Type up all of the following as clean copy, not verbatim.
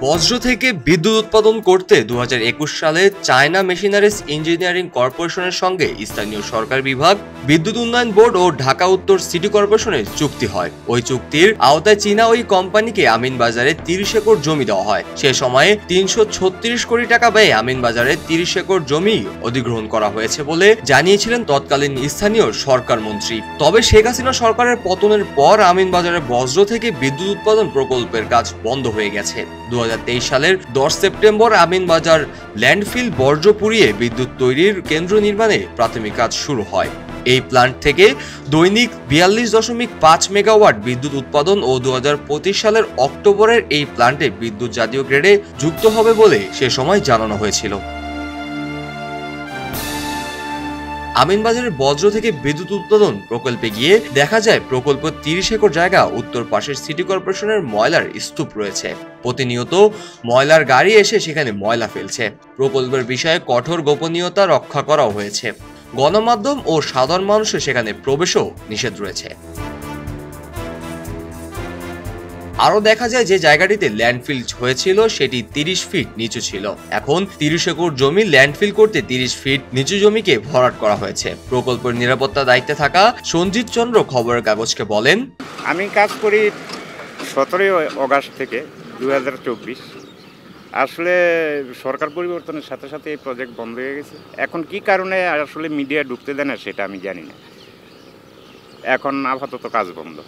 বজ্র থেকে বিদ্যুৎ উৎপাদন করতে 2021 সালে চায়না মেশিনারিজ ইঞ্জিনিয়ারিং কর্পোরেশনের সঙ্গে স্থানীয় সরকার বিভাগ, বিদ্যুৎ উন্নয়ন বোর্ড ও ঢাকা উত্তর সিটি কর্পোরেশনের চুক্তি হয়। ওই চুক্তির আওতায় চীনা ওই কোম্পানিকে আমিনবাজারে 30 একর জমি দেওয়া হয়। সে সময়ে 336 কোটি টাকা ব্যয়ে আমিনবাজারে 30 একর জমি অধিগ্রহণ করা হয়েছে বলে জানিয়েছিলেন তৎকালীন স্থানীয় সরকার মন্ত্রী। তবে শেখ হাসিনা সরকারের পতনের পর আমিনবাজারে বজ্র থেকে বিদ্যুৎ উৎপাদন প্রকল্পের কাজ বন্ধ হয়ে গেছে। 2023 সালের 10 সেপ্টেম্বর আমিনবাজার ল্যান্ডফিল বর্জ্য পুড়িয়ে বিদ্যুৎ তৈরির কেন্দ্র নির্মাণে প্রাথমিক কাজ শুরু হয়। এই প্ল্যান্ট থেকে দৈনিক 42.5 মেগাওয়াট বিদ্যুৎ উৎপাদন ও 2025 সালের অক্টোবরের এই প্ল্যান্টে বিদ্যুৎ জাতীয় গ্রেডে যুক্ত হবে বলে সে সময় জানানো হয়েছিল। আমিনবাজারের বজ্র থেকে বিদ্যুৎ উৎপাদন প্রকল্পে গিয়ে দেখা যায় প্রকল্প 30 একর জায়গা উত্তর পাশের সিটি কর্পোরেশনের ময়লার স্তূপ রয়েছে। প্রতিনিয়ত ময়লার গাড়ি এসে সেখানে ময়লা ফেলছে। প্রকল্পের বিষয়ে কঠোর গোপনীয়তা রক্ষা করাও হয়েছে। গণমাধ্যম ও সাধারণ মানুষের সেখানে প্রবেশও নিষেধ রয়েছে। আরো দেখা যায় যে জায়গাটিতে ল্যান্ডফিল হয়েছিল সেটি 30 ফিট নিচু ছিল। এখন 30 একর জমি ল্যান্ডফিল করতে 30 ফিট নিচু জমিকে ভরাট করা হয়েছে। প্রকল্পের নিরাপত্তা দায়িত্বে থাকা সঞ্জিত চন্দ্র খবরের কাগজকে বলেন, আমি কাজ করি 17 আগস্ট থেকে 2024। আসলে সরকার পরিবর্তনের সাথে সাথে এই প্রজেক্ট বন্ধ হয়ে গেছে। এখন কি কারণে আসলে মিডিয়া ঢুকতে দেয় না সেটা আমি জানি না। এখন আপাতত কাজ বন্ধ।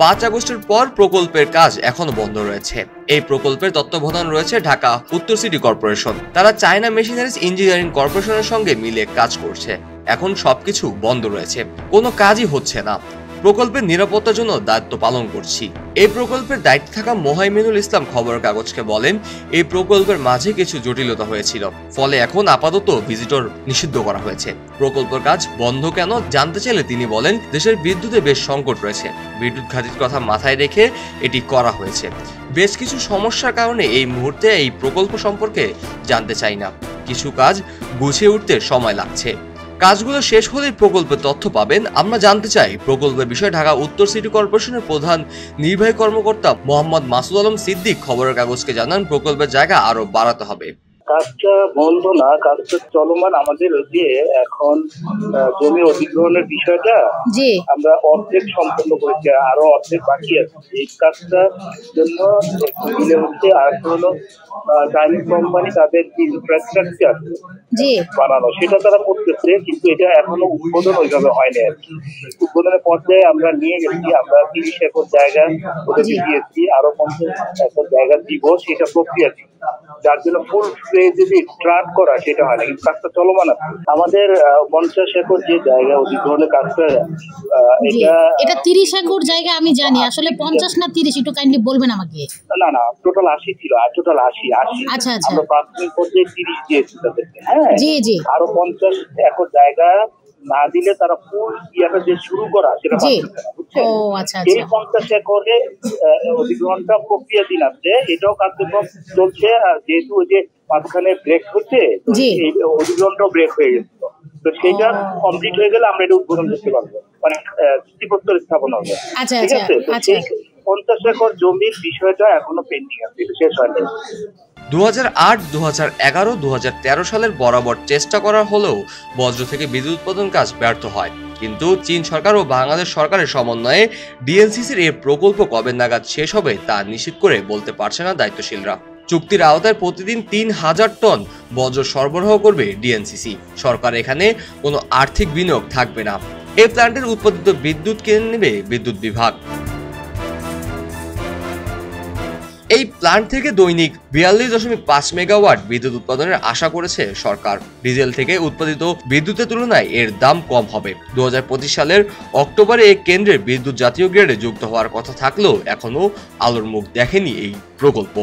5 আগস্টের পর প্রকল্পের কাজ এখনো বন্ধ রয়েছে। এই প্রকল্পের তত্ত্বাবধান রয়েছে ঢাকা উত্তর সিটি কর্পোরেশন। তারা চায়না মেশিনারিজ ইঞ্জিনিয়ারিং কর্পোরেশনের সঙ্গে মিলে কাজ করছে। এখন সবকিছু বন্ধ রয়েছে, কোনো কাজই হচ্ছে না। প্রকল্পের নিরাপত্তার জন্য দায়িত্ব পালন করছি। এই প্রকল্পের দায়িত্বে থাকা মোহাইমিনুল ইসলাম খবরের কাগজকে বলেন, এই প্রকল্পের মাঝে কিছু জটিলতা হয়েছিল, ফলে এখন আপাতত ভিজিটর নিষিদ্ধ করা হয়েছে। প্রকল্পের কাজ বন্ধ কেন জানতে চাইলে তিনি বলেন, দেশের বিদ্যুতে বেশ সংকট রয়েছে। বিদ্যুৎ ঘাটতির কথা মাথায় রেখে এটি করা হয়েছে। বেশ কিছু সমস্যার কারণে এই মুহূর্তে এই প্রকল্প সম্পর্কে জানতে চাই না। কিছু কাজ গুছিয়ে উঠতে সময় লাগছে। কাজগুলো শেষ হলেই প্রকল্পের তথ্য পাবেন। আমরা জানতে চাই প্রকল্পের বিষয়ে ঢাকা উত্তর সিটি কর্পোরেশনের প্রধান নির্বাহী কর্মকর্তা মোহাম্মদ মাসুদ আলম সিদ্দিক খবরের কাগজকে জানান, প্রকল্পের জায়গা আরো বাড়াতে হবে। কাজটা বন্ধ না, কাজটা চলমান। আমাদের যে এখন জমি অধিগ্রহণের বিষয়টা আমরা অর্ধেক সম্পন্ন করেছি, আরো অর্ধেক বাকি আছে। এই কাজটার জন্য মিলে হচ্ছে আর হলো চাইনিজ কোম্পানি তাদের যে ইনফ্রাস্ট্রাকচার বানানো সেটা তারা করতেছে, কিন্তু এটা এখনো উদ্বোধন ওইভাবে হয়নি আর কি। উদ্বোধনের পর্যায়ে আমরা নিয়ে গেছি, আমরা 30 একর জায়গা ওদের দিয়েছি, আরো 50 একর জায়গা দিব, সেটা প্রক্রিয়া ছিল। যার জন্য ফুল যদি ট্রাক করা সেটা হয় না, কিন্তু কাজটা চলমান আছে। আমাদের 50 একর যে জায়গা অধিগ্রহণের কাজটা, এটা 30 একর জায়গা আমি জানি, আসলে 50 না 30 একটু কাইন্ডলি বলবেন আমাকে। না টোটাল 80 ছিল, আর টোটাল 80। আচ্ছা আমরা প্রাথমিক পর্যায়ে 30 দিয়েছি তাদেরকে। হ্যাঁ জি আরো 50 একর জায়গা না দিলে তারা ফুল ইয়াটা যে শুরু করা সেটা বুঝছেন। এই 50 একরে অধিগ্রহণটা প্রক্রিয়াধীন আছে, এটাও কার্যক্রম চলছে। আর যেহেতু ওই যে মাঝখানে ব্রেক হচ্ছে, এই অধিগ্রহণটাও ব্রেক হয়ে গেছিল, তো সেটা কমপ্লিট হয়ে গেলে আমরা এটা উদ্বোধন করতে পারবো, মানে চুক্তিপত্র স্থাপন হবে। ঠিক আছে, তো সেই 50 একর জমির বিষয়টা এখনো পেন্ডিং আছে, এটা শেষ হয়নি। 2008, 2011, 2013 সালের বরাবর চেষ্টা করা হলেও বজ্র থেকে বিদ্যুৎ উৎপাদন কাজ ব্যর্থ হয়। কিন্তু চীন সরকার ও বাংলাদেশ সরকারের সমন্বয়ে ডিএনসিসির এই প্রকল্প কবে নাগাদ শেষ হবে তা নিশ্চিত করে বলতে পারছে না দায়িত্বশীলরা। চুক্তির আওতায় প্রতিদিন 3000 টন বজ্র সরবরাহ করবে ডিএনসিসি। সরকার এখানে কোনো আর্থিক বিনিয়োগ থাকবে না। এই প্ল্যান্টের উৎপাদিত বিদ্যুৎ কিনে নেবে বিদ্যুৎ বিভাগ। এই প্ল্যান্ট থেকে দৈনিক 42.5 মেগাওয়াট বিদ্যুৎ উৎপাদনের আশা করেছে সরকার। ডিজেল থেকে উৎপাদিত বিদ্যুতের তুলনায় এর দাম কম হবে। 2025 সালের অক্টোবরে এই কেন্দ্রের বিদ্যুৎ জাতীয় গ্রেডে যুক্ত হওয়ার কথা থাকলেও এখনো আলোর মুখ দেখেনি এই প্রকল্প।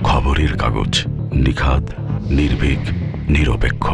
খবরের কাগজ, নিখাত, নির্ভীক, নিরপেক্ষ।